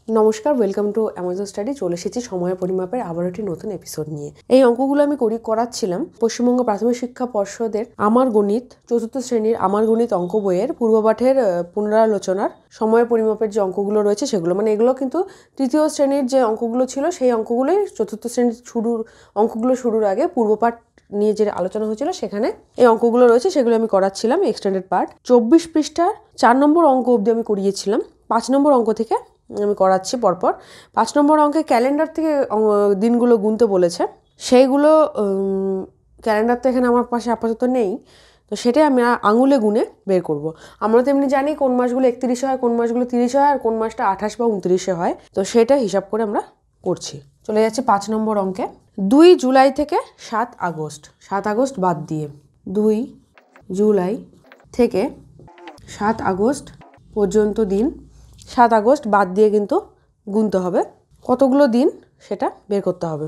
নমস্কার, welcome to Amazon study. চলে এসেছি সময় পরিমাপের আবার একটি নতুন এপিসোড নিয়ে। এই অঙ্কগুলো আমি করাচ্ছিলাম পশ্চিমবঙ্গ প্রাথমিক শিক্ষা পর্ষদের আমার গণিত চতুর্থ শ্রেণীর আমার গণিত অঙ্ক বইয়ের পূর্বপাঠের পুনরালোচনার সময় পরিমাপের যে অঙ্কগুলো রয়েছে সেগুলো, মানে এগুলো কিন্তু তৃতীয় শ্রেণীর যে অঙ্কগুলো ছিল সেই অঙ্কগুলোই চতুর্থ শ্রেণীর অঙ্কগুলো শুরুর আগে পূর্বপাঠ নিয়ে যে আলোচনা হয়েছিল সেখানে এই অঙ্কগুলো রয়েছে, সেগুলো আমি করাচ্ছিলাম এক্সটেন্ডেড পার্ট। 24 পৃষ্ঠার 4 নম্বর অঙ্ক অবধি আমি করিয়েছিলাম। 5 নম্বর অঙ্ক থেকে আমি করাচ্ছি পরপর। 5 নম্বর অঙ্কে ক্যালেন্ডার থেকে দিনগুলো গুনতে বলেছে, সেইগুলো ক্যালেন্ডার তো এখানে আমার পাশে আপাতত নেই, তো সেটাই আমি আঙুলে গুনে বের করব। আমরা তো এমনি জানি কোন মাসগুলো 31-এ হয়, কোন মাসগুলো 30-এ হয়, আর কোন মাসটা 28 বা 29-এ হয়, তো সেটা হিসাব করে আমরা করছি। চলে যাচ্ছে 5 নম্বর অঙ্কে। 2 জুলাই থেকে 7 আগস্ট, 7 আগস্ট বাদ দিয়ে 2 জুলাই থেকে 7 আগস্ট পর্যন্ত দিন, 7 আগস্ট বাদ দিয়ে কিন্তু গুনতে হবে কতগুলো দিন সেটা বের করতে হবে।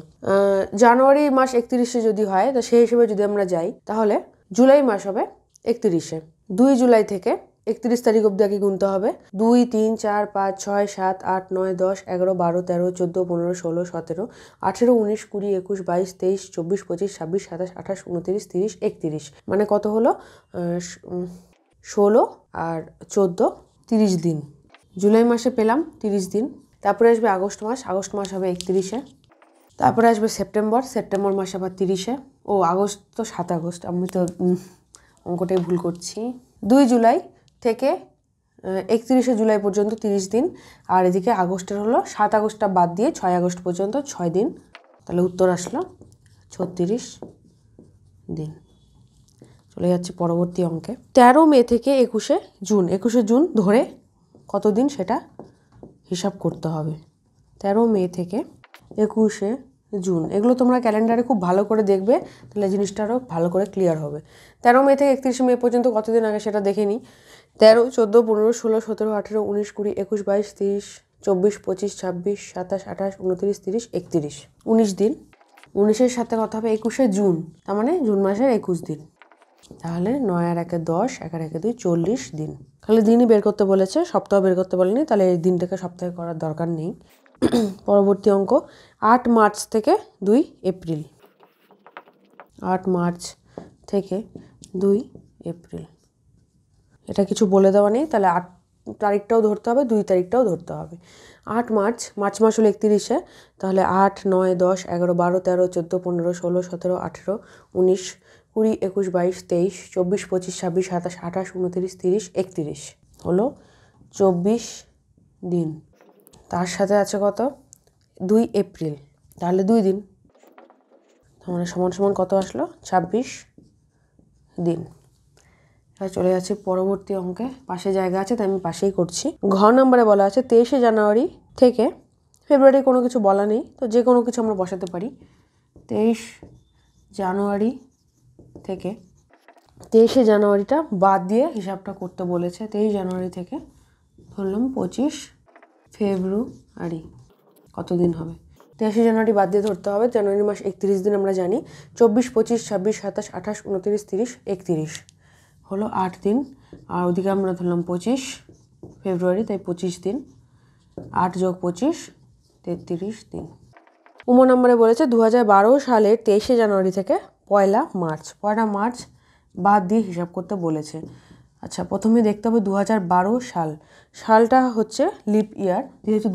জানুয়ারি মাস 31-এ যদি হয়, তো সেই হিসেবে যদি আমরা যাই তাহলে জুলাই মাস হবে 31-এ। 2 জুলাই থেকে 31 তারিখ অবধি আগে গুনতে হবে। 2, 3, 4, 5, 6, 7, 8, 9, 10, 11, 12, 13, 14, 15, 16, 17, 18, 19, 20, 21, 22, 23, 24, 25, 26, 27, 28, 29, 30, 31, মানে কত হলো? 16 আর 14, 30 দিন। জুলাই মাসে পেলাম 30 দিন। তারপরে আসবে আগস্ট মাস, আগস্ট মাস হবে 31-এ। তারপরে আসবে সেপ্টেম্বর, সেপ্টেম্বর মাস আবার 30-এ। ও আগস্ট তো 7 আগস্ট, আমি তো অঙ্কটাই ভুল করছি। 2 জুলাই থেকে 31শে জুলাই পর্যন্ত 30 দিন, আর এদিকে আগস্টের হলো 7 আগস্টটা বাদ দিয়ে 6 আগস্ট পর্যন্ত 6 দিন, তাহলে উত্তর আসলো 36 দিন। চলে যাচ্ছে পরবর্তী অঙ্কে। 13 মে থেকে 21শে জুন, 21শে জুন ধরে কতদিন সেটা হিসাব করতে হবে। 13 মে থেকে 21শে জুন, এগুলো তোমরা ক্যালেন্ডারে খুব ভালো করে দেখবে, তাহলে জিনিসটা আরও ভালো করে ক্লিয়ার হবে। 13 মে থেকে 31শে মে পর্যন্ত কতদিন আগে সেটা দেখে নিই। 13, 14, 15, 16, 17, 18, 19, 20, 21, 22, 23, 24, 25, 26, 27, 28, 29, 30, 31, 19 দিন। 19-এর সাথে কথা হবে 21শে জুন, তার মানে জুন মাসের 21 দিন। তাহলে 9 আর 1 10, 1 আর 1 2, 40 দিন। তাহলে দিনই বের করতে বলেছে, সপ্তাহ বের করতে বলেনি, তাহলে এই দিনটাকে সপ্তাহে করার দরকার নেই। পরবর্তী অঙ্ক। 8 মার্চ থেকে 2 এপ্রিল, 8 মার্চ থেকে 2 এপ্রিল, এটা কিছু বলে দেওয়া নেই, তাহলে 8 তারিখটাও ধরতে হবে, 2 তারিখটাও ধরতে হবে। 8 মার্চ, মার্চ মাস হলো 31-এ, তাহলে 8, 9, 10, 11, 12, 13, 14, 15, 16, 17, 18, 19, 20, 21, 22, 23, 24, 25, 26, 27, 28, 29, 30, 31, হলো 24 দিন। তার সাথে আছে কত? 2 এপ্রিল, তাহলে 2 দিন, মানে সমান সমান কত আসলো? 26 দিন। এবার চলে যাচ্ছি পরবর্তী অঙ্কে। পাশে জায়গা আছে তাই আমি পাশেই করছি। ঘ নম্বরে বলা আছে 23শে জানুয়ারি থেকে ফেব্রুয়ারি, কোনো কিছু বলা নেই, তো যে কোনো কিছু আমরা বসাতে পারি। 23 জানুয়ারি থেকে, 23শে জানুয়ারিটা বাদ দিয়ে হিসাবটা করতে বলেছে। 23 জানুয়ারি থেকে ধরলাম 25 ফেব্রুয়ারি, কতদিন হবে? 23শে জানুয়ারি বাদ দিয়ে ধরতে হবে, জানুয়ারি মাস 31 দিন আমরা জানি। 24, 25, 26, 27, 28, 29, 30, 31, হলো 8 দিন। আর ওদিকে আমরা ধরলাম 25 ফেব্রুয়ারি, তাই 25 দিন। 8 যোগ 25, 33 দিন। উম নম্বরে বলেছে 2012 সালের 23শে জানুয়ারি থেকে 1 মার্চ, 1 মার্চ বাদ দিয়ে হিসাব করতে বলেছে। আচ্ছা, প্রথমে দেখতে হবে 2012 সাল, সালটা হচ্ছে লিপ ইয়ার, যেহেতু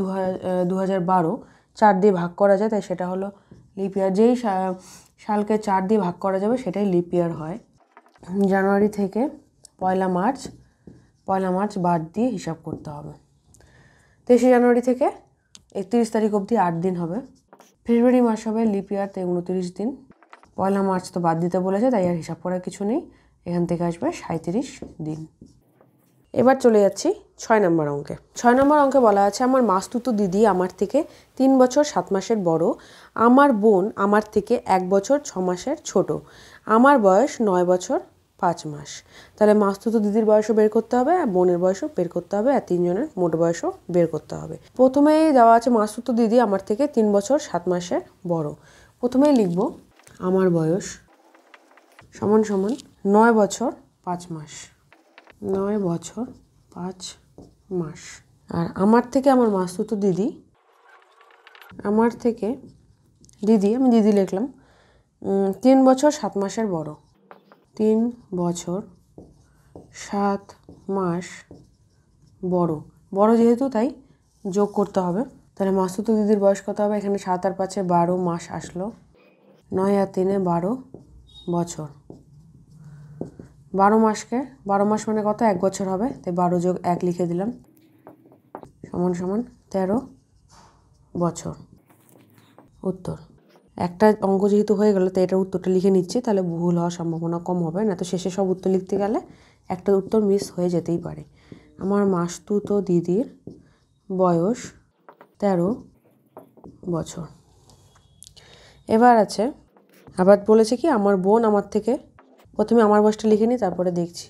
2012 4 দিয়ে ভাগ করা যায়, তাই সেটা হলো লিপ ইয়ার। যেই সালকে 4 দিয়ে ভাগ করা যাবে সেটাই লিপ ইয়ার হয়। জানুয়ারি থেকে 1 মার্চ, 1 মার্চ বাদ দিয়ে হিসাব করতে হবে। 23শে জানুয়ারি থেকে 31 তারিখ অবধি 8 দিন হবে। ফেব্রুয়ারি মাস হবে লিপ ইয়ার, তাই 29 দিন। 1 মার্চ তো বাদ দিতে বলেছে, তাই আর হিসাব করার কিছু নেই, এখান থেকে আসবে 37 দিন। এবার চলে যাচ্ছি 6 নম্বর অঙ্কে। 6 নম্বর অঙ্কে বলা আছে আমার মাস্তুতো দিদি আমার থেকে 3 বছর 7 মাসের বড়, আমার বোন আমার থেকে 1 বছর 6 মাসের ছোট, আমার বয়স 9 বছর 5 মাস। তাহলে মাস্তুতো দিদির বয়সও বের করতে হবে, বোনের বয়সও বের করতে হবে, আর 3 জনের মোট বয়সও বের করতে হবে। প্রথমেই দেওয়া আছে মাস্তুতো দিদি আমার থেকে 3 বছর 7 মাসের বড়। প্রথমেই লিখব আমার বয়স সমান সমান 9 বছর 5 মাস, 9 বছর 5 মাস। আর আমার থেকে আমার মাসতুতো দিদি, আমার থেকে দিদি, আমি দিদি লিখলাম, 3 বছর 7 মাসের বড়। 3 বছর 7 মাস বড়। বড় যেহেতু তাই যোগ করতে হবে। তাহলে মাসতুতো দিদির বয়স কত হবে? এখানে 7 আর 5-এ 12 মাস আসলো, 9 আর 3-এ 12 বছর। 12 মাসকে, 12 মাস মানে কত? 1 বছর হবে, তাই 12 যোগ 1 লিখে দিলাম, সমান সমান 13 বছর। উত্তর। একটা অঙ্ক যেহেতু হয়ে গেল, তাই এটার উত্তরটা লিখে নিচ্ছি, তাহলে ভুল হওয়ার সম্ভাবনা কম হবে, না তো শেষে সব উত্তর লিখতে গেলে একটা উত্তর মিস হয়ে যেতেই পারে। আমার মাসতুতো দিদির বয়স 13 বছর। এবার আছে, আবার বলেছে কি আমার বোন আমার থেকে, প্রথমে আমার বয়সটা লিখে নিই, তারপরে দেখছি।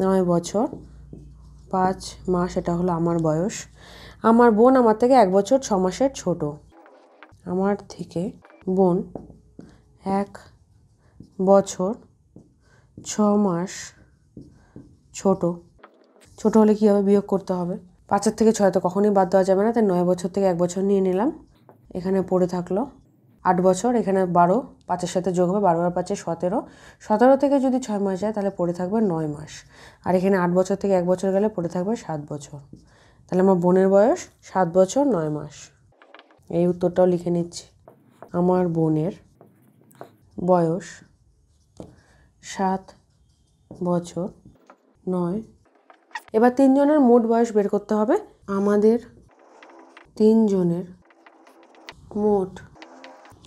9 বছর 5 মাস, এটা হলো আমার বয়স। আমার বোন আমার থেকে 1 বছর 6 মাসের ছোট। আমার থেকে বোন 1 বছর 6 মাস ছোট। ছোট হলে কী হবে? বিয়োগ করতে হবে। 5-এর থেকে 6 তো কখনোই বাদ দেওয়া যাবে না, তাই 9 বছর থেকে 1 বছর নিয়ে নিলাম। এখানে পড়ে থাকলো 8 বছর, এখানে 12, 5-এর সাথে যোগ হবে, 12 আর 5-এ 17। 17 থেকে যদি 6 মাস যায় তাহলে পড়ে থাকবে 9 মাস। আর এখানে 8 বছর থেকে 1 বছর গেলে পড়ে থাকবে 7 বছর। তাহলে আমার বোনের বয়স 7 বছর 9 মাস। এই উত্তরটাও লিখে নিচ্ছি। আমার বোনের বয়স 7 বছর 9। এবার 3 জনের মোট বয়স বের করতে হবে। আমাদের 3 জনের মোট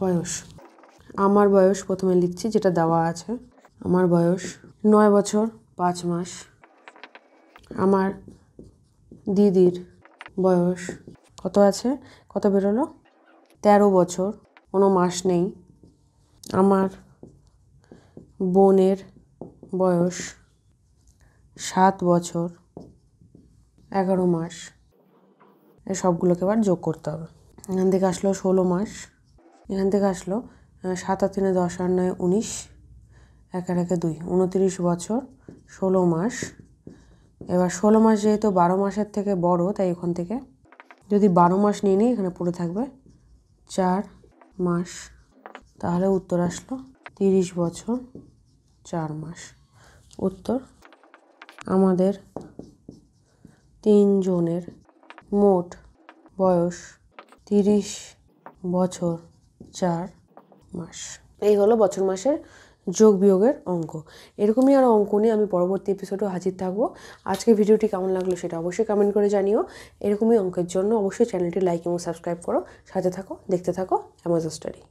বয়স। আমার বয়স প্রথমে লিখছি, যেটা দেওয়া আছে। আমার বয়স 9 বছর 5 মাস। আমার দিদির বয়স কত আছে? কত বেরোলো? 13 বছর, কোনো মাস নেই। আমার বোনের বয়স 7 বছর 11 মাস। এই সবগুলোকে এবার যোগ করতে হবে। এখান থেকে আসলো 16 মাস, এখান থেকে আসলো 7 আর 3 10 আর 9 19, 1 আর 1 2, 29 বছর 16 মাস। এবার 16 মাস যেহেতু 12 মাসের থেকে বড়, তাই এখান থেকে যদি 12 মাস নিয়ে নিই, এখানে পড়ে থাকবে 4 মাস। তাহলে উত্তর আসলো 30 বছর 4 মাস। উত্তর। আমাদের 3 জনের মোট বয়স 30 বছর 4 মাস। এই হলো বছর মাসের যোগ বিয়োগের অঙ্ক। এরকমই আরও অঙ্ক নিয়ে আমি পরবর্তী এপিসোডেও হাজির থাকবো। আজকের ভিডিওটি কেমন লাগলো সেটা অবশ্যই কমেন্ট করে জানিও। এরকমই অঙ্কের জন্য অবশ্যই চ্যানেলটি লাইক এবং সাবস্ক্রাইব করো। সাথে থাকো, দেখতে থাকো অ্যামাজন স্টাডি।